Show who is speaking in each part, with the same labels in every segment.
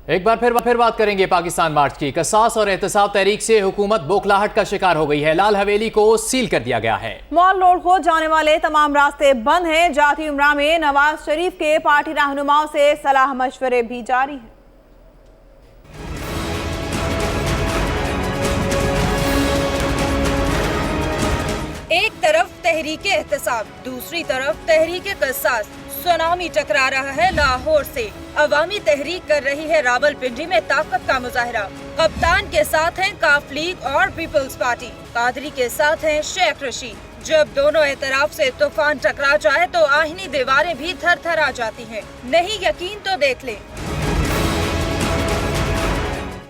Speaker 1: एक बार फिर बात करेंगे पाकिस्तान मार्च की। कसास और एहतसाब तहरीक से हुकूमत बौखलाहट का शिकार हो गई है। लाल हवेली को सील कर दिया गया है।
Speaker 2: मॉल रोड को जाने वाले तमाम रास्ते बंद हैं। जाती उम्रा में नवाज शरीफ के पार्टी रहनुमाओं से सलाह मशवरे भी जारी है।
Speaker 3: एक तरफ तहरीक एहतसाब, दूसरी तरफ तहरीक कसास सुनामी टकरा रहा है लाहौर से। अवामी तहरीक कर रही है रावलपिंडी में ताकत का मुजाहरा। कप्तान के साथ हैं काफ लीग और पीपल्स पार्टी, कादरी के साथ हैं शेख रशीद। जब दोनों एतराफ से तूफान टकरा जाए तो आहिनी दीवारें भी थरथरा जाती हैं। नहीं यकीन तो देख ले।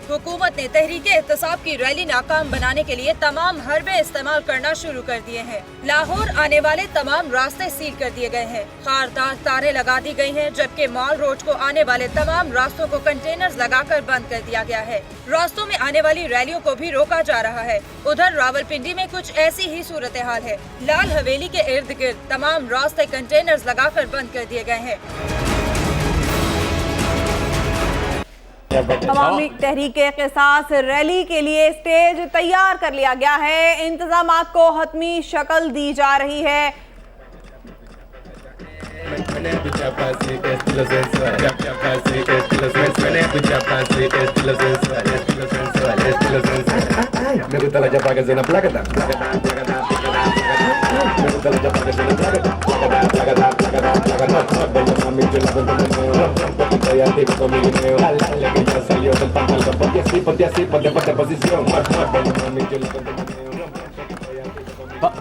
Speaker 3: हुकूमत ने तहरीक एहतसाब की रैली नाकाम बनाने के लिए तमाम हरबे इस्तेमाल करना शुरू कर दिए हैं। लाहौर आने वाले तमाम रास्ते सील कर दिए गए हैं। खारदार तारें लगा दी गई हैं, जबकि मॉल रोड को आने वाले तमाम रास्तों को कंटेनर्स लगाकर बंद कर दिया गया है। रास्तों में आने वाली रैलियों को भी रोका जा रहा है। उधर रावलपिंडी में कुछ ऐसी ही सूरत हाल है। लाल हवेली के इर्द गिर्द तमाम रास्ते कंटेनर्स लगाकर बंद कर दिए गए हैं।
Speaker 2: अवामी तहरीक क़िसास रैली के लिए स्टेज तैयार कर लिया गया है। इंतजामात को हतमी शक्ल दी जा रही है।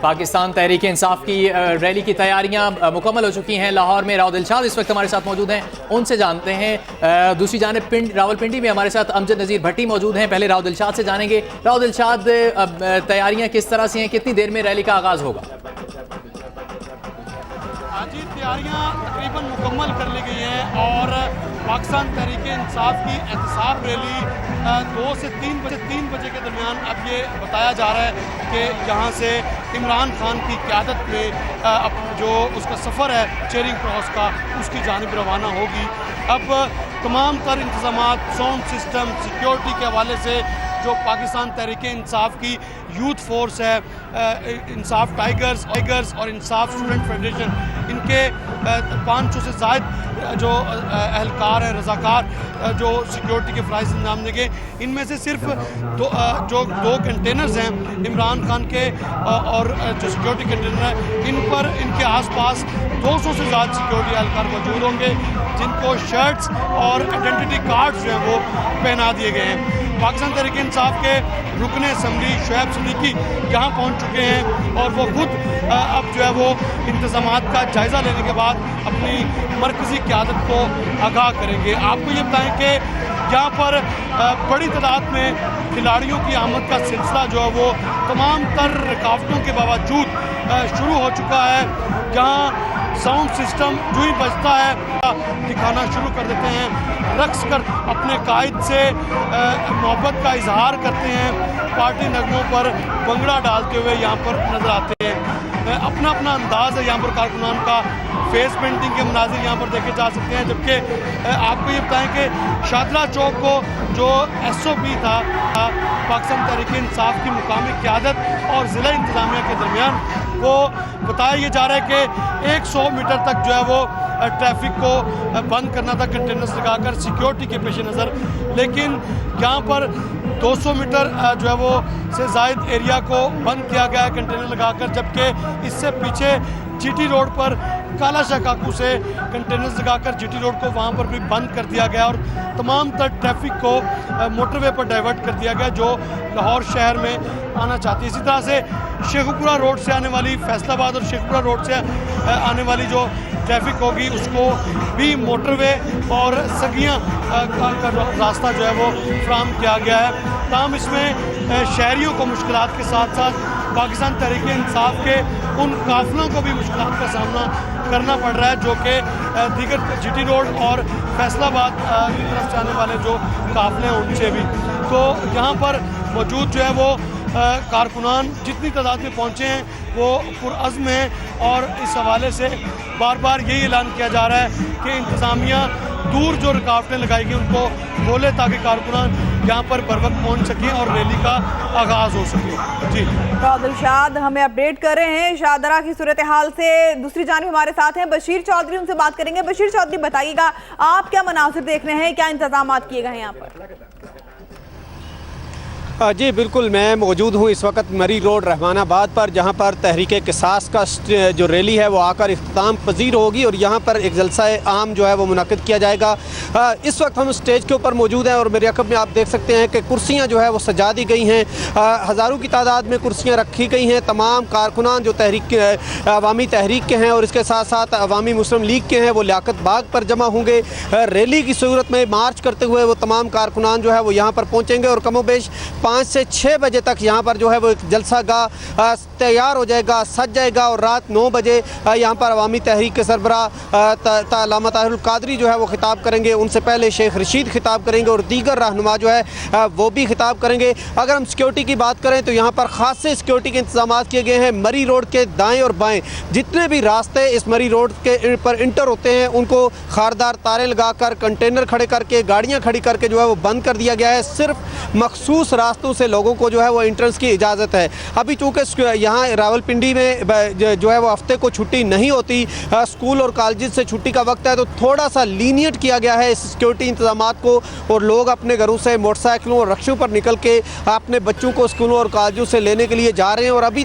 Speaker 1: पाकिस्तान तहरीक इंसाफ की रैली की तैयारियां मुकम्मल हो चुकी हैं। लाहौर में राव दिलशाद इस वक्त हमारे साथ मौजूद हैं, उनसे जानते हैं। दूसरी जानिब रावलपिंडी में हमारे साथ अमजद नज़ीर भट्टी मौजूद हैं। पहले राव दिलशाद से जानेंगे। राव दिलशाद, तैयारियां किस तरह से हैं? कितनी देर में रैली का आगाज़ होगा?
Speaker 4: जी, तैयारियां तकरीबन मुकम्मल कर ली गई हैं और पाकिस्तान तहरीक इंसाफ की एहतसाब रैली 2 से 3 बजे के दरमियान अब ये बताया जा रहा है कि यहाँ से इमरान खान की क़यादत में अब जो उसका सफ़र है चेरिंग क्रॉस का, उसकी जानिब रवाना होगी। अब तमाम तर इंतज़ामात, साउंड सिस्टम, सिक्योरिटी के हवाले से जो पाकिस्तान तहरीक इंसाफ की यूथ फोर्स है, इंसाफ टाइगर्स और इंसाफ स्टूडेंट फेडरेशन, इनके 500 से ज़ायद जो एहलकार हैं, रज़ाकार, जो सिक्योरिटी के फ़राइज़ इंतजाम देंगे। इनमें से सिर्फ दो कंटेनर्स हैं इमरान खान के और जो सिक्योरिटी कंटेनर है, इन पर इनके आसपास 200 से ज़्यादा सिक्योरिटी एहलकार मौजूद होंगे, जिनको शर्ट्स और आइडेंटिटी कार्ड्स जो हैं वो पहना दिए गए हैं। पाकिस्तान तहरीक इंसाफ के रुकने असम्बली शुएब सिद्दीकी यहाँ पहुँच चुके हैं और वो खुद अब जो है वो इंतज़ामात का जायज़ा लेने के बाद अपनी मरकज़ी क़यादत को आगाह करेंगे। आपको ये बताएं कि यहाँ पर बड़ी तादाद में खिलाड़ियों की आमद का सिलसिला जो है वो तमाम तर रुकावटों के बावजूद शुरू हो चुका है। जहाँ साउंड सिस्टम जो ही बजता है दिखाना शुरू कर देते हैं, रक्स कर अपने कायद से मोहब्बत का इजहार करते हैं, पार्टी नगमों पर भंगड़ा डालते हुए यहाँ पर नजर आते हैं। अपना अपना अंदाज़ है यहाँ पर कारकुनान का। फेस पेंटिंग के मनाजिर यहाँ पर देखे जा सकते हैं। जबकि आपको ये बताएं कि शादरा चौक को जो SOP था पाकिस्तान तहरीक इंसाफ की मुकामी क़यादत और ज़िला इंतज़ामिया के दरमियान, वो बताया ये जा रहा है कि 100 मीटर तक जो है वो ट्रैफिक को बंद करना था कंटेनर्स लगाकर सिक्योरिटी के पेश नज़र। लेकिन यहाँ पर 200 मीटर जो है वो से ज़ायद एरिया को बंद किया गया है कंटेनर लगाकर, जबकि इससे पीछे GT रोड पर काला शाह काकू से कंटेनर्स लगाकर GT रोड को वहाँ पर भी बंद कर दिया गया और तमाम तर ट्रैफिक को मोटरवे पर डाइवर्ट कर दिया गया जो लाहौर शहर में आना चाहती है। इसी तरह से शेखुपुरा रोड से आने वाली, फैसलाबाद और शेखुपुरा रोड से आने वाली जो ट्रैफिक होगी उसको भी मोटरवे और सगियाँ का रास्ता जो है वो फ्राहम किया गया है। तमाम इसमें शहरियों को मुश्किलात के साथ साथ पाकिस्तान तहरीक इंसाफ के उन काफिलों को भी मुश्किलात का सामना करना पड़ रहा है जो कि दीगर GT रोड और फैसलाबाद की तरफ से आने वाले जो काफिले हैं उनसे भी। तो यहाँ पर मौजूद जो है वो कारकुनान जितनी तादाद में पहुँचे हैं वो पुरअज़्म हैं और इस हवाले से बार बार यही ऐलान किया जा रहा है कि इंतज़ामिया दूर जो रुकावटें लगाई गई उनको खोले ताकि कारकुनान यहाँ पर बर वक्त पहुँच सकें और रैली का आगाज़ हो सके। जी
Speaker 2: रौदल शाद हमें अपडेट कर रहे हैं शाहदरा की सूरत हाल से। दूसरी जानिब हमारे साथ हैं बशीर चौधरी, उनसे बात करेंगे। बशीर चौधरी, बताइएगा आप क्या मनासिर देख रहे हैं, क्या इंतजाम किए गए हैं यहाँ पर?
Speaker 5: जी बिल्कुल, मैं मौजूद हूँ इस वक्त मरी रोड रहमानाबाद पर, जहाँ पर तहरीक किसास का जो रैली है वो आकर इख्तिताम पजीर होगी और यहाँ पर एक जलसा आम जो है वो मुनक़िद किया जाएगा। इस वक्त हम स्टेज के ऊपर मौजूद हैं और मेरे अक़ब में आप देख सकते हैं कि कुर्सियाँ जो है वो सजा दी गई हैं। हज़ारों की तादाद में कुर्सियाँ रखी गई हैं। तमाम कारकुनान जो अवामी तहरीक के हैं और इसके साथ साथ अवामी मुस्लिम लीग के हैं वो लियाकत बाग पर जमा होंगे। रैली की सूरत में मार्च करते हुए वो तमाम कारकुनान जो है वो यहाँ पर पहुँचेंगे और कमोबेश 5 से 6 बजे तक यहाँ पर जो है वो एक जलसा गाह तैयार हो जाएगा, सज जाएगा और रात 9 बजे यहाँ पर अवामी तहरीक के सरबराह अल्लामा ताहिरुल कादरी जो है वो खिताब करेंगे। उनसे पहले शेख रशीद खिताब करेंगे और दीगर रहनुमा जो है वो भी खिताब करेंगे। अगर हम सिक्योरिटी की बात करें तो यहाँ पर ख़ास से सिक्योरिटी के इंतजाम किए गए हैं। मरी रोड के दाएँ और बाएँ जितने भी रास्ते इस मरी रोड के पर इंटर होते हैं उनको खारदार तारें लगाकर, कंटेनर खड़े करके, गाड़ियाँ खड़ी करके जो है वो बंद कर दिया गया है। सिर्फ मखसूस रास्तों से लोगों को जो है वो एंट्रेंस की इजाज़त है। अभी चूँकि यहाँ रावलपिंडी में जो है वो हफ्ते को छुट्टी नहीं होती, स्कूल और कॉलेज से छुट्टी का वक्त है, तो थोड़ा सा लीनियट किया गया है इस सिक्योरिटी इंतजामात को और लोग अपने घरों से मोटरसाइकिलों और रक्शों पर निकल के अपने बच्चों को स्कूलों और कॉलेजों से लेने के लिए जा रहे हैं। और अभी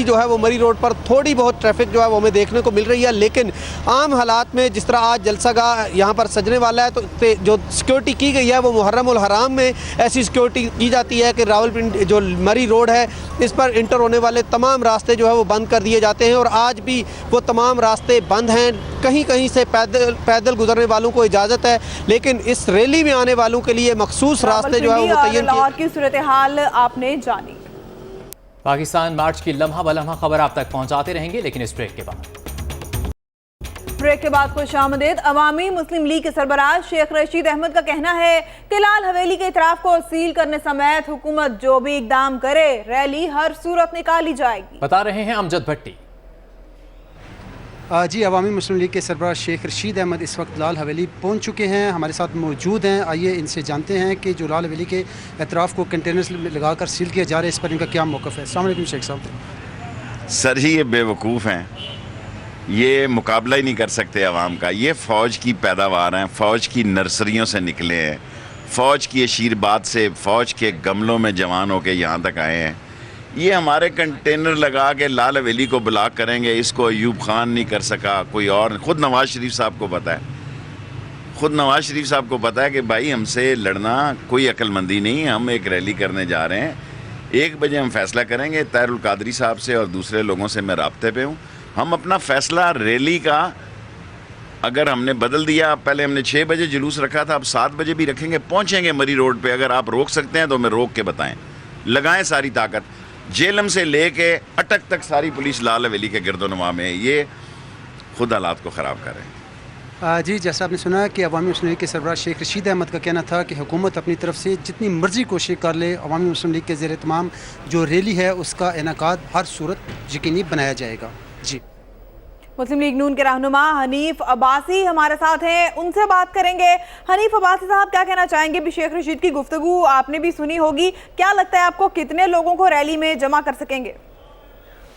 Speaker 5: जो है वो मरी रोड पर थोड़ी बहुत ट्रैफिक जो है वो हमें देखने को मिल रही है, लेकिन आम हालात में जिस तरह आज जलसा गाह यहाँ पर सजने वाला है तो जो सिक्योरिटी की गई है वो मुहर्रम उल हराम में ऐसी सिक्योरिटी की जाती है कि रावलपिंडी जो मरी रोड है इस पर इंटर होने वाले तमाम रास्ते जो है वो बंद कर दिए जाते हैं और आज भी वो तमाम रास्ते बंद हैं। कहीं कहीं से पैदल गुजरने वालों को इजाज़त है, लेकिन इस रैली में आने वालों के लिए मखसूस रास्ते जो है वो तैयार
Speaker 2: लाहौर की सूरत हाल आपने जानी।
Speaker 1: पाकिस्तान मार्च की लम्हा बलम्हा खबर आप तक पहुंचाते रहेंगे, लेकिन इस ब्रेक के बाद
Speaker 2: खुश आमदीद। अवामी मुस्लिम लीग के सरबराह शेख रशीद अहमद का कहना है कि लाल हवेली के इतराफ को सील करने समेत हुकूमत जो भी इकदाम करे रैली हर सूरत निकाली जाएगी।
Speaker 1: बता रहे हैं अमजद भट्टी।
Speaker 6: जी, अवामी मुस्लिम लीग के सरबराह शेख रशीद अहमद इस वक्त लाल हवेली पहुंच चुके हैं, हमारे साथ मौजूद हैं। आइए इनसे जानते हैं कि जो लाल हवेली के एतराफ़ को कंटेनर्स लगाकर सील किया जा रहा है इस पर इनका क्या मौक़िफ़ है। अस्सलाम वालेकुम शेख साहब।
Speaker 7: सर जी, ये बेवकूफ़ हैं, ये मुकाबला ही नहीं कर सकते अवाम का। ये फ़ौज की पैदावार हैं, फ़ौज की नर्सरियों से निकले हैं, फ़ौज की आशीर्वाद से फ़ौज के गमलों में जवान होकर यहाँ तक आए हैं। ये हमारे कंटेनर लगा के लाल हवेली को ब्लॉक करेंगे, इसको अयूब खान नहीं कर सका, कोई और। ख़ुद नवाज़ शरीफ साहब को पता है, ख़ुद नवाज़ शरीफ साहब को पता है कि भाई हमसे लड़ना कोई अक्लमंदी नहीं। हम एक रैली करने जा रहे हैं, 1 बजे हम फैसला करेंगे। ताहिरुल कादरी साहब से और दूसरे लोगों से मैं राब्ते पे हूँ। हम अपना फ़ैसला रैली का अगर हमने बदल दिया, पहले हमने 6 बजे जुलूस रखा था, अब 7 बजे भी रखेंगे, पहुँचेंगे मरी रोड पे। अगर आप रोक सकते हैं तो हमें रोक के बताएं, लगाएं सारी ताकत। जेलम से लेके अटक तक सारी पुलिस लाल हवेली के गिरदोनुमा में है। ये खुद हालात को ख़राब कर रहे हैं।
Speaker 6: जी, जैसा आपने सुना कि अवामी मुस्लिम लीग के सरबराह शेख रशीद अहमद का कहना था कि हुकूमत अपनी तरफ से जितनी मर्जी कोशिश कर ले, अवामी मुस्लिम लीग के ज़ेर तमाम जो रैली है उसका इनेकाद हर सूरत यकीनी बनाया जाएगा। जी,
Speaker 2: मुस्लिम लीग नून के रहनुमा हनीफ अब्बासी हमारे साथ हैं, उनसे बात करेंगे। हनीफ अब्बासी साहब, क्या कहना चाहेंगे? भी शेख रशीद की गुफ्तगू आपने भी सुनी होगी, क्या लगता है आपको कितने लोगों को रैली में जमा कर सकेंगे?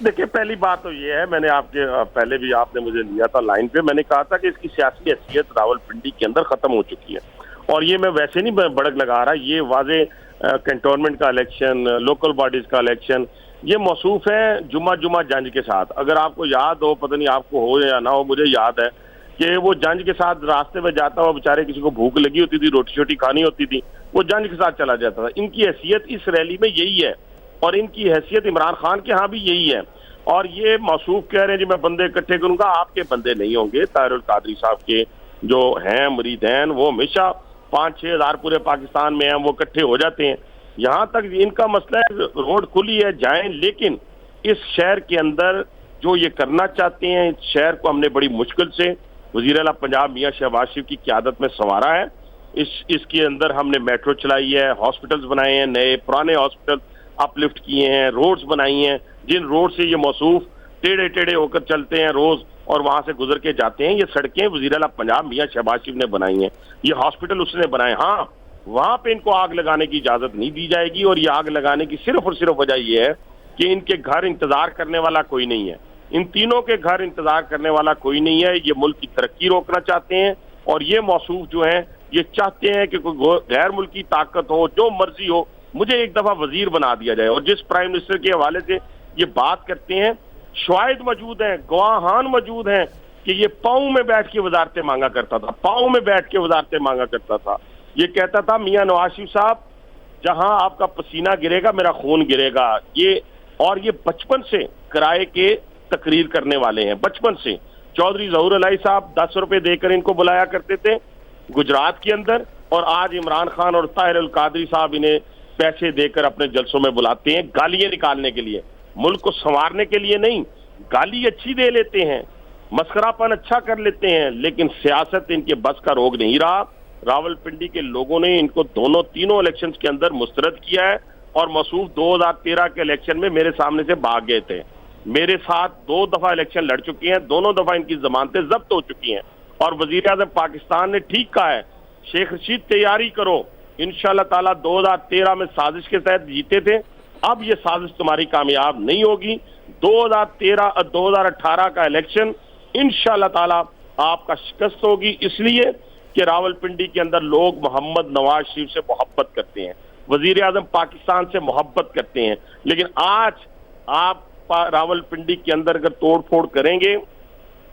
Speaker 8: देखिए, पहली बात तो ये है, मैंने आपके पहले भी आपने मुझे लिया था लाइन पे, मैंने कहा था कि इसकी सियासी हैसियत रावलपिंडी के अंदर खत्म हो चुकी है। और ये मैं वैसे नहीं बड़क लगा रहा, ये वाजे कैंटोनमेंट का इलेक्शन, लोकल बॉडीज का इलेक्शन, ये मौसूफ है जुमा जंज के साथ। अगर आपको याद हो, पता नहीं आपको हो या ना हो, मुझे याद है कि वो जंज के साथ रास्ते में जाता हुआ, बेचारे किसी को भूख लगी होती थी, रोटी शोटी खानी होती थी, वो जंज के साथ चला जाता था। इनकी हैसियत इस रैली में यही है और इनकी हैसियत इमरान खान के यहाँ भी यही है। और ये मौसूफ कह रहे हैं जी मैं बंदे इकट्ठे करूंगा, आपके बंदे नहीं होंगे। ताहिरुल कादरी साहब के जो हैं मुरीद हैं वो हमेशा 5-6 हज़ार पूरे पाकिस्तान में हैं, वो इकट्ठे हो जाते हैं। यहाँ तक इनका मसला है, रोड खुली है, जाएं, लेकिन इस शहर के अंदर जो ये करना चाहते हैं, इस शहर को हमने बड़ी मुश्किल से वज़ीर आला पंजाब मियां शहबाज शरीफ की क़यादत में संवारा है। इसके अंदर हमने मेट्रो चलाई है, हॉस्पिटल्स बनाए हैं, नए पुराने हॉस्पिटल अपलिफ्ट किए हैं, रोड्स बनाई हैं। जिन रोड से ये मौसूफ टेढ़े टेढ़े होकर चलते हैं रोज और वहां से गुजर के जाते हैं। ये सड़कें वजीर आला पंजाब मियां शहबाज शरीफ ने बनाई हैं, ये हॉस्पिटल उसने बनाए। हाँ, वहां पे इनको आग लगाने की इजाजत नहीं दी जाएगी, और ये आग लगाने की सिर्फ और सिर्फ वजह यह है कि इनके घर इंतजार करने वाला कोई नहीं है। इन तीनों के घर इंतजार करने वाला कोई नहीं है। ये मुल्क की तरक्की रोकना चाहते हैं, और ये मौसूफ जो है ये चाहते हैं कि कोई गैर मुल्की ताकत हो, जो मर्जी हो, मुझे एक दफा वजीर बना दिया जाए। और जिस प्राइम मिनिस्टर के हवाले से ये बात करते हैं, शवाहिद मौजूद हैं, गवाहान मौजूद हैं कि ये पाँव में बैठ के वजारतें मांगा करता था, पाँव में बैठ के वजारतें मांगा करता था। ये कहता था मियां नवाज शरीफ साहब, जहां आपका पसीना गिरेगा मेरा खून गिरेगा। और ये बचपन से किराए के तकरीर करने वाले हैं, बचपन से। चौधरी ज़हूर अलाई साहब 10 रुपए देकर इनको बुलाया करते थे गुजरात के अंदर, और आज इमरान खान और ताहिर अल कादरी साहब इन्हें पैसे देकर अपने जलसों में बुलाते हैं गालियां निकालने के लिए, मुल्क को संवारने के लिए नहीं। गाली अच्छी दे लेते हैं, मस्करापन अच्छा कर लेते हैं, लेकिन सियासत इनके बस का रोग नहीं रहा। रावलपिंडी के लोगों ने इनको तीनों इलेक्शन के अंदर मुस्तरद किया है, और मसूफ 2013 के इलेक्शन में मेरे सामने से भाग गए थे। मेरे साथ 2 दफा इलेक्शन लड़ चुके हैं, दोनों दफा इनकी जमानतें जब्त हो चुकी हैं। और वजीर आज़म पाकिस्तान ने ठीक कहा है, शेख रशीद तैयारी करो, इंशाल्लाह ताला 2013 में साजिश के तहत जीते थे, अब ये साजिश तुम्हारी कामयाब नहीं होगी। 2018 का इलेक्शन इंशाल्लाह ताला आपका शिकस्त होगी, इसलिए कि रावलपिंडी के अंदर लोग मोहम्मद नवाज शरीफ से मोहब्बत करते हैं, वजीर आज़म पाकिस्तान से मोहब्बत करते हैं। लेकिन आज आप रावलपिंडी के अंदर अगर तोड़ फोड़ करेंगे,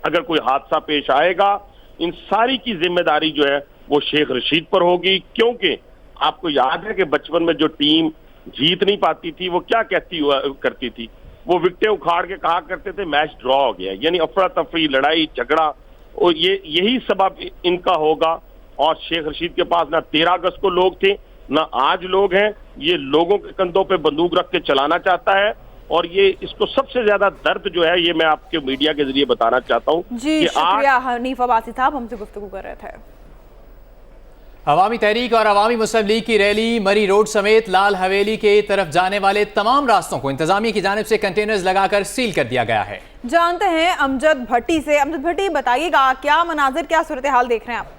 Speaker 8: अगर कोई हादसा पेश आएगा, इन सारी की जिम्मेदारी जो है वो शेख रशीद पर होगी। क्योंकि आपको याद है कि बचपन में जो टीम जीत नहीं पाती थी वो क्या करती थी, वो विकेटें उखाड़ के कहा करते थे मैच ड्रॉ हो गया, यानी अफरा तफरी, लड़ाई झगड़ा, और यही सबब इनका होगा। और शेख रशीद के पास ना 13 अगस्त को लोग थे, ना आज लोग हैं। ये लोगों के कंधों पे बंदूक रख के चलाना चाहता है, और ये इसको सबसे ज्यादा दर्द जो है, ये मैं आपके मीडिया के जरिए बताना चाहता हूँ
Speaker 2: जी। शुक्रिया हनीफ अब्बासी साहब, हमसे गुफ्तगू कर रहे थे।
Speaker 1: अवामी तहरीक और अवामी मुस्लिम लीग की रैली मरी रोड समेत लाल हवेली के तरफ जाने वाले तमाम रास्तों को इंतजामिया की जानिब से कंटेनर्स लगाकर सील कर दिया गया है।
Speaker 2: जानते हैं अमजद भट्टी से। अमजद भट्टी, बताइएगा क्या मनाजिर, क्या सूरत हाल देख रहे हैं आप?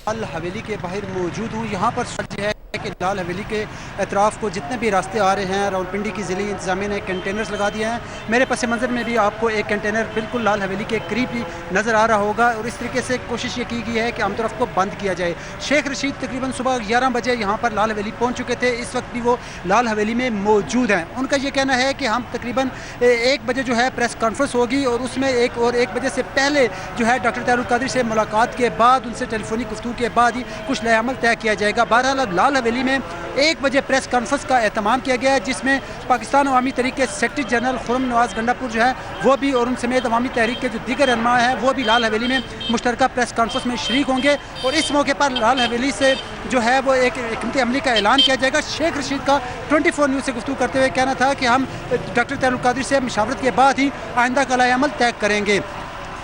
Speaker 6: लाल हवेली के बाहर मौजूद हूँ। यहाँ पर जो है कि लाल हवेली के एतराफ़ को जितने भी रास्ते आ रहे हैं, रावलपिंडी की ज़िली इंतज़ामिया ने कंटेनर्स लगा दिए हैं। मेरे पस मंज़र में भी आपको एक कंटेनर बिल्कुल लाल हवेली के करीब ही नज़र आ रहा होगा, और इस तरीके से कोशिश ये की गई है कि आम तरफ को बंद किया जाए। शेख रशीद तकरीबन सुबह 11 बजे यहाँ पर लाल हवेली पहुँच चुके थे, इस वक्त भी वो लाल हवेली में मौजूद हैं। उनका ये कहना है कि हम तकरीबन 1 बजे जो है प्रेस कॉन्फ्रेंस होगी, और उसमें 1 बजे से पहले जो है डॉक्टर ताहिर अल कादरी से मुलाकात के बाद, उनसे टेलीफोनिक गुफ्तगू के बाद ही कुछ नया अमल तय किया जाएगा। बहरहाल अब लाल हवेली में 1 बजे प्रेस कॉन्फ्रेंस का एहतमाम किया गया है, जिसमें पाकिस्तान अवामी तहरीक के सेक्रेटरी जनरल खुर्रम नवाज गंडापुर जो है वो भी, और उन समेत अवामी तहरीक के जो दीगर रहनुमा हैं वो भी लाल हवेली में मुश्तरका प्रेस कॉन्फ्रेंस में शरीक होंगे। और इस मौके पर लाल हवेली से जो है वो एक हिकमत अमली का ऐलान किया जाएगा। शेख रशीद का 24 न्यूज़ से गुफ्तगू करते हुए कहना था कि हम डॉक्टर ताहिर अल कादरी से मशावरत के बाद ही आइंदा का अमल तय करेंगे।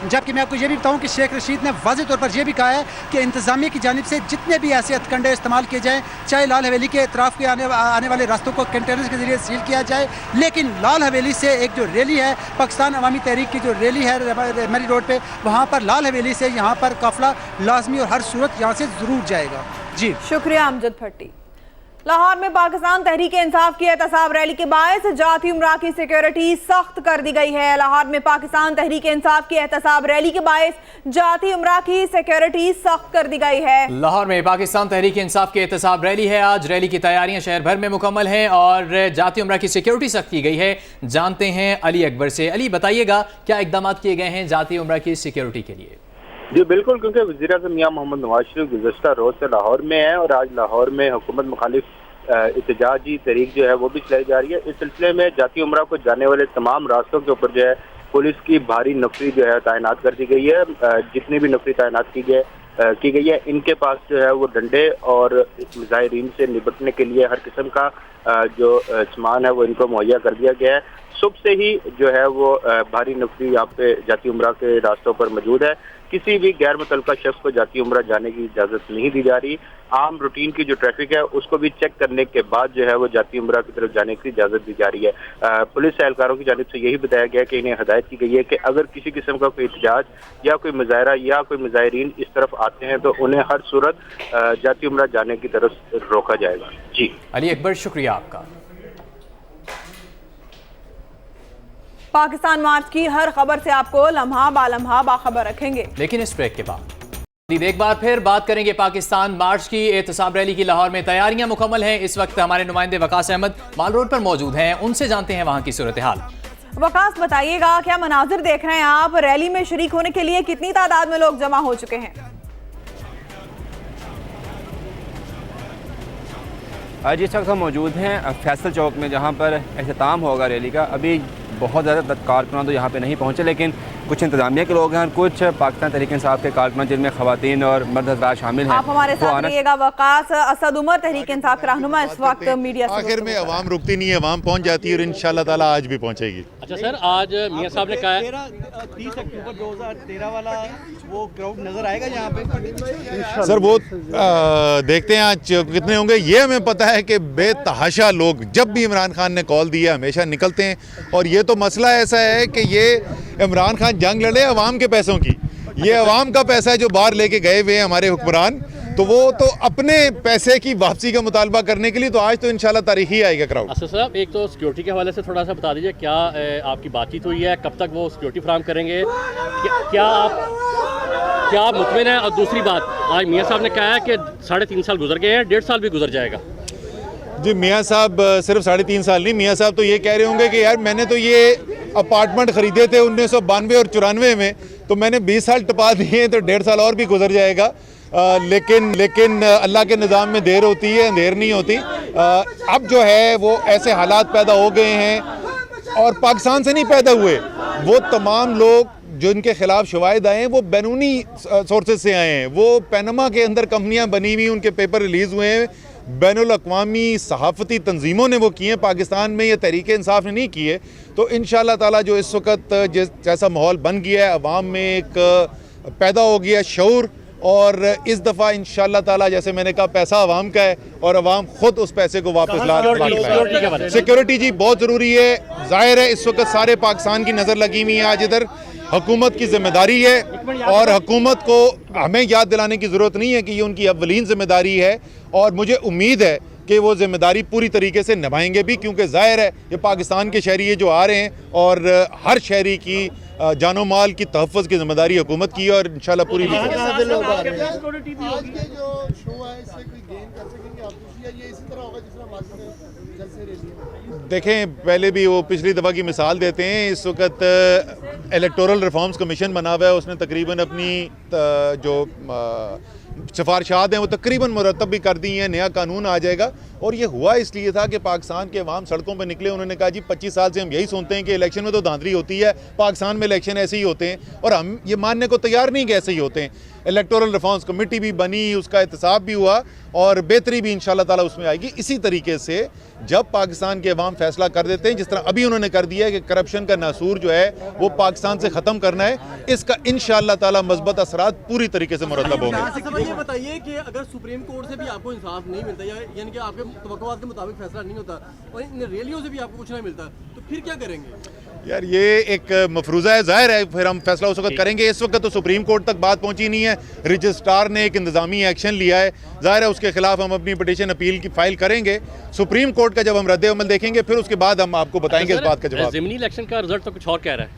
Speaker 6: जबकि मैं आपको ये भी बताऊं कि शेख रशीद ने वाज़ेह तौर पर यह भी कहा है कि इंतज़ामिया की जानिब से जितने भी ऐसे हथकंडे इस्तेमाल किए जाएँ, चाहे लाल हवेली के इतराफ़ के आने वाले रास्तों को कंटेनर्स के जरिए सील किया जाए, लेकिन लाल हवेली से एक जो रैली है, पाकिस्तान अवामी तहरीक की जो रैली है मरी रोड पर, वहाँ पर लाल हवेली से यहाँ पर काफ़िला लाजमी और हर सूरत यहाँ से ज़रूर जाएगा। जी
Speaker 2: शुक्रिया अमजद भट्टी। लाहौर में पाकिस्तान तहरीक इंसाफ की एहतसाब रैली के बायस जाती उमरा की सिक्योरिटी सख्त कर दी गई है। लाहौर में पाकिस्तान तहरीक इंसाफ की एहतसाब रैली के बायस जाती उमरा की सिक्योरिटी सख्त कर दी गई है।
Speaker 1: लाहौर में पाकिस्तान तहरीक इंसाफ की एहतसाब रैली है। आज रैली की तैयारियां शहर भर में मुकम्मल हैं और जाती उमरा की सिक्योरिटी सख्त की गई है। जानते हैं अली अकबर से। अली, बताइएगा क्या इकदाम किए गए हैं जाती उमरा की सिक्योरिटी के लिए?
Speaker 9: जी बिल्कुल, क्योंकि वज़ीर आज़म मियां मोहम्मद नवाज शरीफ गुज़श्ता रोज़ से लाहौर में है, और आज लाहौर में हुकूमत मुखालिफ एहतजाजी तहरीक जो है वो भी चलाई जा रही है। इस सिलसिले में जाती उमरा को जाने वाले तमाम रास्तों के ऊपर जो है पुलिस की भारी नफरी जो है तैनात कर दी गई है। जितनी भी नफरी तैनात की गई है, इनके पास जो है वो डंडे और मुजाहिरीन से निपटने के लिए हर किस्म का जो सामान है वो इनको मुहैया कर दिया गया है। सुबह से ही जो है वो भारी नफरी यहाँ पे जाती उम्रा के रास्तों पर मौजूद है। किसी भी गैर मुतल्लका शख्स को जाती उम्रा जाने की इजाज़त नहीं दी जा रही। आम रूटीन की जो ट्रैफिक है उसको भी चेक करने के बाद जो है वो जाती उम्रा की तरफ जाने की इजाज़त दी जा रही है। पुलिस एहलकारों की जानिब से यही बताया गया कि इन्हें हदायत की गई है कि अगर किसी किस्म का कोई एहतजाज या कोई मुजाहरा या कोई मुजाहिरीन इस तरफ आते हैं तो उन्हें हर सूरत जाती उम्रा जाने की तरफ रोका जाएगा। जी
Speaker 1: अली अकबर, शुक्रिया आपका।
Speaker 2: पाकिस्तान मार्च की हर खबर से आपको लम्हा बालम्हा बाखबर रखेंगे,
Speaker 1: लेकिन इस ब्रेक के बाद एक बार फिर बात करेंगे पाकिस्तान मार्च की। एहतसाब रैली की लाहौर में तैयारियां मुकम्मल हैं। इस वक्त हमारे नुमाइंदे वकास अहमद माल रोड पर मौजूद हैं, उनसे जानते हैं वहां की सूरत हाल।
Speaker 2: वकास, बताइएगा क्या मनाजिर देख रहे हैं आप? रैली में शरीक होने के लिए कितनी तादाद में लोग जमा हो चुके हैं?
Speaker 10: आज इस वक्त हम मौजूद हैं फैसल चौक में, जहाँ पर अख्ताम होगा रैली का। अभी बहुत ज़्यादा कारकुनान तो यहाँ पे नहीं पहुँचे, लेकिन कुछ इंतजामिया के लोग हैं और कुछ पाकिस्तान तहरीक इंसाफ के कारकुनान जिनमें ख़वातीन और मर्द हज़रात शामिल हैं।
Speaker 2: आप हमारे साथ रहिएगा। वकास, असद उमर तहरीक इंसाफ के रहनुमा इस वक्त मीडिया से
Speaker 11: आखिर में अवाम रुकती नहीं है, अवाम पहुँच जाती है और इंशाल्लाह ताला आज भी पहुँचेगी।
Speaker 12: अच्छा सर, आज मियां साहब ने कहा है
Speaker 13: 30 अक्टूबर 2013 वाला वो क्राउड नजर आएगा यहाँ पे?
Speaker 11: सर वो देखते हैं आज कितने होंगे। ये हमें पता है कि बेतहाशा लोग जब भी इमरान खान ने कॉल दिया हमेशा निकलते हैं, और ये तो मसला ऐसा है कि ये इमरान खान जंग लड़े अवाम के पैसों की। ये अवाम का पैसा है जो बाहर लेके गए हुए हैं हमारे हुक्मरान, तो वो तो अपने पैसे की वापसी का मुतालबा करने के लिए तो आज तो इंशाल्लाह तारीख ही आएगा क्राउड।
Speaker 12: असद साहब, एक तो सिक्योरिटी के हवाले से थोड़ा सा बता दीजिए, क्या आपकी बातचीत हुई है? कब तक वो सिक्योरिटी फराहम करेंगे? क्या आप मुतमिन हैं? और दूसरी बात, आज मियां साहब ने कहा है कि 3.5 साल गुजर गए हैं, 1.5 साल भी गुजर जाएगा।
Speaker 11: जी मियाँ साहब सिर्फ 3.5 साल नहीं, मियाँ साहब तो ये कह रहे होंगे कि यार मैंने तो ये अपार्टमेंट ख़रीदे थे 1992 और 94 में, तो मैंने 20 साल टपा दिए तो 1.5 साल और भी गुजर जाएगा। लेकिन अल्लाह के निज़ाम में देर होती है, अंधेर नहीं होती। अब जो है वो ऐसे हालात पैदा हो गए हैं, और पाकिस्तान से नहीं पैदा हुए, वो तमाम लोग जो इनके खिलाफ शवाहिद आए हैं वो बैरूनी सोर्सेज से आए हैं। वो पनामा के अंदर कंपनियां बनी हुई, उनके पेपर रिलीज़ हुए हैं, बैनुल अक़वामी सहाफ़ती तंजीमों ने वो किए हैं, पाकिस्तान में ये तहरीक इंसाफ ने नहीं किए। तो इंशाअल्लाह ताला जो इस वक्त जैसा माहौल बन गया है, अवाम में एक पैदा हो गया शऊर, और इस दफ़ा इंशाअल्लाह ताला जैसे मैंने कहा पैसा अवाम का है और अवाम खुद उस पैसे को वापस ला। सिक्योरिटी जी बहुत ज़रूरी है। ज़ाहिर है इस वक्त सारे पाकिस्तान की नज़र लगी हुई है आज इधर। हुकूमत की जिम्मेदारी है, और हुकूमत को हमें याद दिलाने की ज़रूरत नहीं है कि ये उनकी अव्वलीन जिम्मेदारी है, और मुझे उम्मीद है कि वो जिम्मेदारी पूरी तरीके से निभाएंगे भी, क्योंकि ज़ाहिर है ये पाकिस्तान के शहरी ये जो आ रहे हैं, और हर शहरी की जानो माल की तहफ़्फ़ुज़ की जिम्मेदारी हुकूमत की है, और इंशाल्लाह पूरी भी देखें। पहले भी वो पिछली दफ़ा की मिसाल देते हैं। इस वक्त इलेक्टोरल रिफॉर्म्स कमीशन बना हुआ है, उसने तकरीबन अपनी जो सिफारिशात हैं वो तकरीबन मुरतब भी कर दी हैं। नया कानून आ जाएगा, और ये हुआ इसलिए था कि पाकिस्तान के अवाम सड़कों पर निकले। उन्होंने कहा जी 25 साल से हम यही सुनते हैं कि इलेक्शन में तो धांधली होती है, पाकिस्तान में इलेक्शन ऐसे ही होते हैं, और हम ये मानने को तैयार नहीं कि ऐसे ही होते हैं। इलेक्टोरल रिफॉर्म्स कमेटी भी बनी, उसका एहतसाब भी हुआ, और बेहतरी भी इंशाल्लाह ताला उसमें आएगी। इसी तरीके से जब पाकिस्तान के अवाम फैसला कर देते हैं, जिस तरह अभी उन्होंने कर दिया है कि करप्शन का नासूर जो है वो पाकिस्तान से ख़त्म करना है, इसका इंशाल्लाह ताला मज़बूत असरात पूरी तरीके से मुरतब होंगे।
Speaker 13: ये बताइए कि अगर सुप्रीम कोर्ट से भी आपको इंसाफ नहीं मिलता, यानी कि आपके तवक्कुआत के मुताबिक फैसला नहीं होता, और इन रैलियों से भी आपको कुछ नहीं मिलता, तो फिर क्या करेंगे?
Speaker 11: यार ये एक मफरूज़ा है, ज़ाहिर है फिर हम फैसला उस वक्त करेंगे। इस वक्त तो सुप्रीम कोर्ट तक बात पहुंची नहीं है, रजिस्ट्रार ने एक इंतज़ामी एक्शन लिया है, ज़ाहिर है उसके खिलाफ हम अपनी पिटीशन अपील की फाइल करेंगे। सुप्रीम कोर्ट का जब हम रद्द अमल देखेंगे फिर उसके बाद हम आपको बताएंगे इस बात का जवाब।
Speaker 12: ज़िमनी इलेक्शन का रिजल्ट तो कुछ और कह रहा है।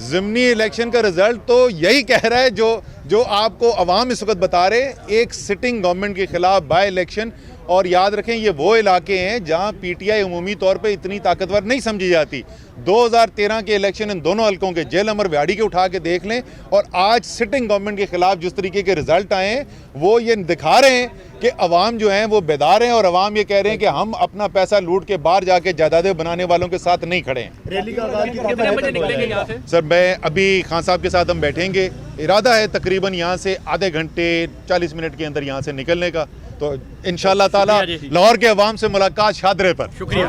Speaker 11: ज़िमनी इलेक्शन का रिजल्ट तो यही कह रहा है जो आपको अवाम इस वक्त बता रहे, एक सिटिंग गवर्नमेंट के खिलाफ बाय इलेक्शन। और याद रखें ये वो इलाके हैं जहां पीटीआई उमूमी तौर पे इतनी ताकतवर नहीं समझी जाती। 2013 के इलेक्शन इन दोनों हलकों के, जेल अमर व्याड़ी के उठा के देख लें, और आज सिटिंग गवर्नमेंट के खिलाफ जिस तरीके के रिजल्ट आए हैं वो ये दिखा रहे हैं कि अवाम जो हैं वो बेदार हैं, और अवाम ये कह रहे हैं कि हम अपना पैसा लूट के बाहर जाके जायदादें बनाने वालों के साथ नहीं खड़े हैं।
Speaker 12: रैली का कितने बजे निकलेंगे यहाँ से?
Speaker 11: सर मैं अभी खान साहब के साथ हम बैठेंगे, इरादा है तकरीबन यहाँ से आधे घंटे 40 मिनट के अंदर यहाँ से निकलने का। तो इंशाअल्लाह ताला लाहौर के अवाम से मुलाकात शादरे पर।
Speaker 12: शुक्रिया।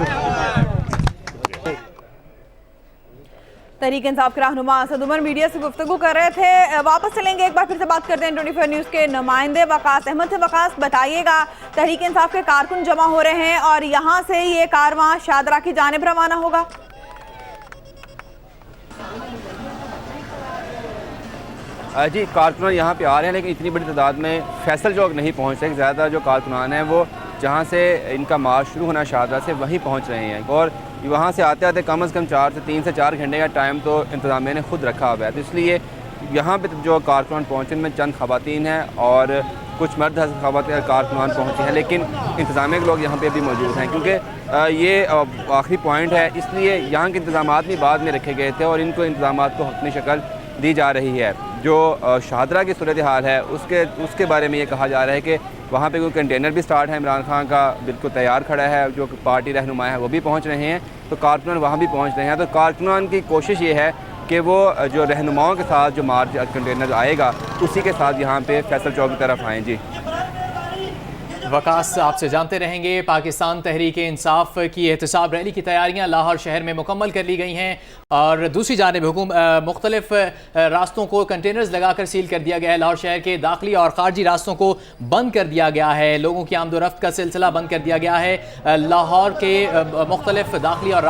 Speaker 2: तहरीक इंसाफ के रहनुमा असद उमर मीडिया से गुफ्तगू कर रहे थे। वापस चलेंगे, एक बार फिर से बात करते हैं 24 न्यूज़ के नुमाइंदे वकास अहमद से। वकास, बताइएगा, तहरीक इंसाफ के कारकुन जमा हो रहे हैं और यहाँ से ये कारवां शादरा की जानिब रवाना होगा।
Speaker 10: जी, कारकुनान यहाँ पे आ रहे हैं, लेकिन इतनी बड़ी तादाद में फैसल चौक नहीं पहुँच रहे। ज़्यादा जो कारकुनान हैं वो जहाँ से इनका मार्च शुरू होना शादरा से वहीं पहुँच रहे हैं, और वहाँ से आते आते कम से कम 3 से 4 घंटे का टाइम तो इंतज़ामिया ने खुद रखा हुआ है। तो इसलिए यहाँ पे जो कारकुनान पहुँचे उनमें चंद ख़वातीन हैं और कुछ मर्द ख़वातीन कारकुनान पहुँचे हैं, लेकिन इंतज़ामिया के लोग यहाँ पे अभी मौजूद हैं, क्योंकि ये आखिरी पॉइंट है, इसलिए यहाँ के इंतज़ामात भी बाद में रखे गए थे और इनको इंतज़ामात को हतमी शक्ल दी जा रही है। जो शादरा की सूरत हाल है उसके बारे में ये कहा जा रहा है कि वहाँ पे कोई कंटेनर भी स्टार्ट है, इमरान खान का बिल्कुल तैयार खड़ा है, जो पार्टी रहनुमा है वो भी पहुँच रहे हैं, तो कारकुनान वहाँ भी पहुँच रहे हैं। तो कारकुनान की कोशिश ये है कि वो जो रहनुमाओं के साथ जो मार्च कंटेनर आएगा उसी के साथ यहाँ पे फैसल चौक की तरफ आएँ। जी
Speaker 1: वकास, आपसे जानते रहेंगे। पाकिस्तान तहरीक इंसाफ की एहतसाब रैली की तैयारियां लाहौर शहर में मुकम्मल कर ली गई हैं और दूसरी जानिब मुख्तलिफ रास्तों को कंटेनर्स लगाकर सील कर दिया गया है। लाहौर शहर के दाखिली और खारजी रास्तों को बंद कर दिया गया है, लोगों की आमदोरफ्त का सिलसिला बंद कर दिया गया है। लाहौर के मुख्तलिफ दाखिली और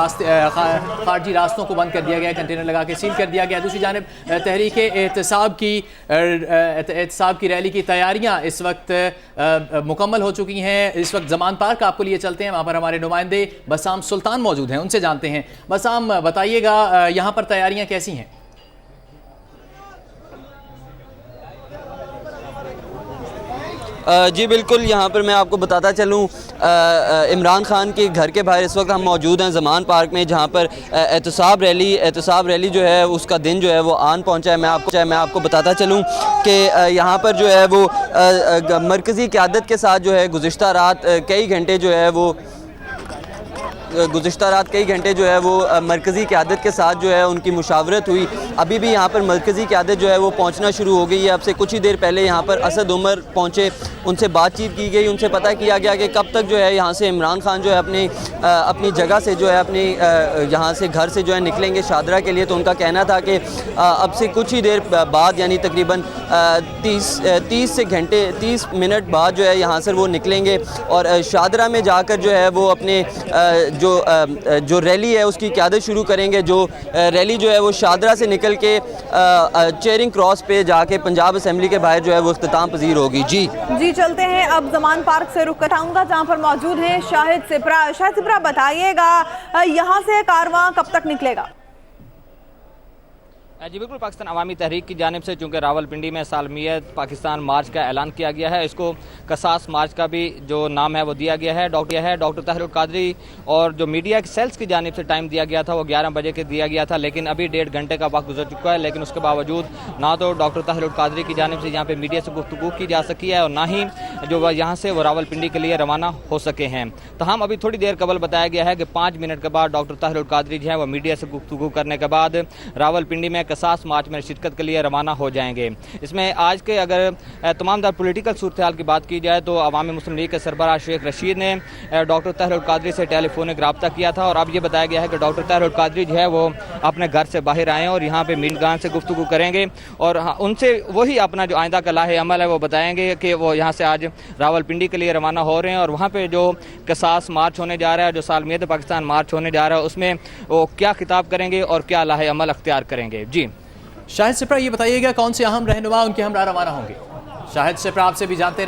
Speaker 1: खारजी रास्तों को बंद कर दिया गया है, कंटेनर लगा के सील कर दिया गया है। दूसरी जानिब तहरीक एहतसाब की रैली की तैयारियाँ इस वक्त मुकम्मल हो चुकी हैं। इस वक्त जमान पार्क आपको लिए चलते हैं, वहाँ पर हमारे नुमाइंदे बसाम सुल्तान मौजूद हैं, उनसे जानते हैं। बसाम, बताइएगा यहाँ पर तैयारियाँ कैसी हैं?
Speaker 14: जी बिल्कुल, यहाँ पर मैं आपको बताता चलूँ, इमरान खान के घर के बाहर इस वक्त हम मौजूद हैं जमान पार्क में, जहाँ पर एहतसाब रैली जो है उसका दिन जो है वो आन पहुँचा है। मैं आपको बताता चलूँ कि यहाँ पर जो है वो मरकज़ी क़यादत के साथ जो है गुज़िश्ता रात कई घंटे जो है वो मरकज़ी क़यादत के साथ जो है उनकी मुशावरत हुई। अभी भी यहाँ पर मरकज़ी क़यादत जो है वो पहुँचना शुरू हो गई है। अब से कुछ ही देर पहले यहाँ पर असद उमर पहुँचे, उनसे बातचीत की गई, उनसे पता किया गया कि कब तक जो है यहाँ से इमरान खान जो है अपनी जगह से जो है अपनी यहाँ से घर से जो है निकलेंगे शादरा के लिए। तो उनका कहना था कि अब से कुछ ही देर बाद यानी तकरीबन 30 मिनट बाद जो है यहाँ से वो निकलेंगे और शादरा में जाकर जो है वो अपने जो रैली है उसकी क़यादत शुरू करेंगे। जो रैली जो है वो शादरा से निकल के चेयरिंग क्रॉस पे जाके पंजाब असम्बली के बाहर जो है वो इख्तिताम पजीर होगी। जी
Speaker 2: चलते हैं अब जमान पार्क से रुख कराऊंगा, जहाँ पर मौजूद हैं शाहिद सिपरा। शाहिद सिपरा, बताइएगा यहाँ से कारवां कब तक निकलेगा?
Speaker 15: जी बिल्कुल, पाकिस्तान अवामी तहरीक की जानिब से चूँकि रावलपिंडी में सालमियत पाकिस्तान मार्च का ऐलान किया गया है, इसको कसास मार्च का भी जो नाम है वो दिया गया है। डॉक्टर ताहिरुल कादरी और जो मीडिया सेल्स की जानिब से टाइम दिया गया था वो 11 बजे के दिया गया था, लेकिन अभी 1.5 घंटे का वक्त गुजर चुका है। लेकिन उसके बावजूद ना तो डॉक्टर ताहिरुल कादरी की जानिब से यहाँ पर मीडिया से गुफ्तगू की जा सकी है और ना ही जो यहाँ से वो रावलपिंडी के लिए रवाना हो सके हैं। तो हम अभी थोड़ी देर कबल बताया गया है कि 5 मिनट के बाद डॉक्टर ताहिरुल कादरी जो है वो मीडिया से गुफ्तगू करने के बाद रावलपिंडी में कसास मार्च में शिरकत के लिए रवाना हो जाएंगे। इसमें आज के अगर तमाम दर पॉलिटिकल सूरत की बात की जाए तो अवामी मुस्लिम लीग के सरबराह शेख रशीद ने डॉक्टर ताहिरुल कादरी से टेलीफोनिक रब्ता किया था और अब ये बताया गया है कि डॉक्टर ताहिरुल कादरी जो है वो अपने घर से बाहर आए और यहाँ पे मीरगान से गुफ्तगू करेंगे और उनसे वही अपना जो आइंदा का लाहे अमल है वो बताएंगे कि वो यहाँ से आज रावलपिंडी के लिए रवाना हो रहे हैं और वहाँ पर जो कसास मार्च होने जा रहा है, जो सालमियत पाकिस्तान मार्च होने जा रहा है, उसमें वो क्या खिताब करेंगे और क्या लाहे अमल अख्तियार करेंगे। जी
Speaker 1: शाहिद सिपरा, ये बताइएगा कौन से अहम रहनुमा उनके हमरा रवाना होंगे? शाहिद सिपरा, आपसे भी जानते